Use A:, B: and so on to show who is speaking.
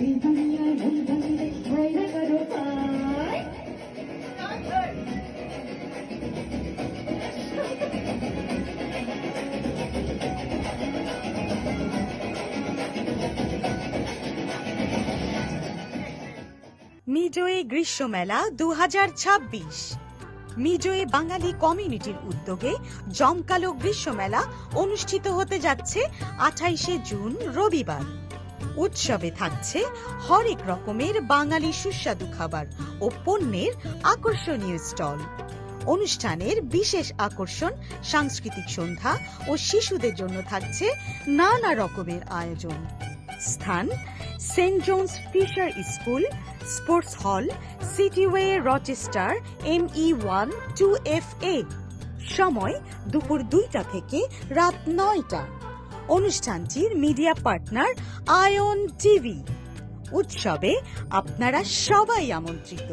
A: এই দুনিয়ায় মন ভাঙলে ভয়রা করো পায়।
B: মিজোয়ে গ্রীষ্মমেলা 2026। মিজোয়ে বাঙালি কমিউনিটির উদ্যোগে জমকালো গ্রীষ্মমেলা অনুষ্ঠিত হতে যাচ্ছে 28শে জুন রবিবার। উৎসবে থাকছে হরেক রকমের বাঙালি সুস্বাদু খাবার ও পণ্যের আকর্ষণীয় স্টল। অনুষ্ঠানের বিশেষ আকর্ষণ সাংস্কৃতিক সন্ধ্যা ও শিশুদের জন্য থাকছে নানা রকমের আয়োজন। স্থান saint Johns Fisher school, sports hall, city way, Rochester, ME1 2FA। সময় দুপুর 2টা থেকে রাত 9টা। অনুষ্ঠানটির মিডিয়া পার্টনার আয়ন টিভি। উৎসবে আপনারা সবাই আমন্ত্রিত।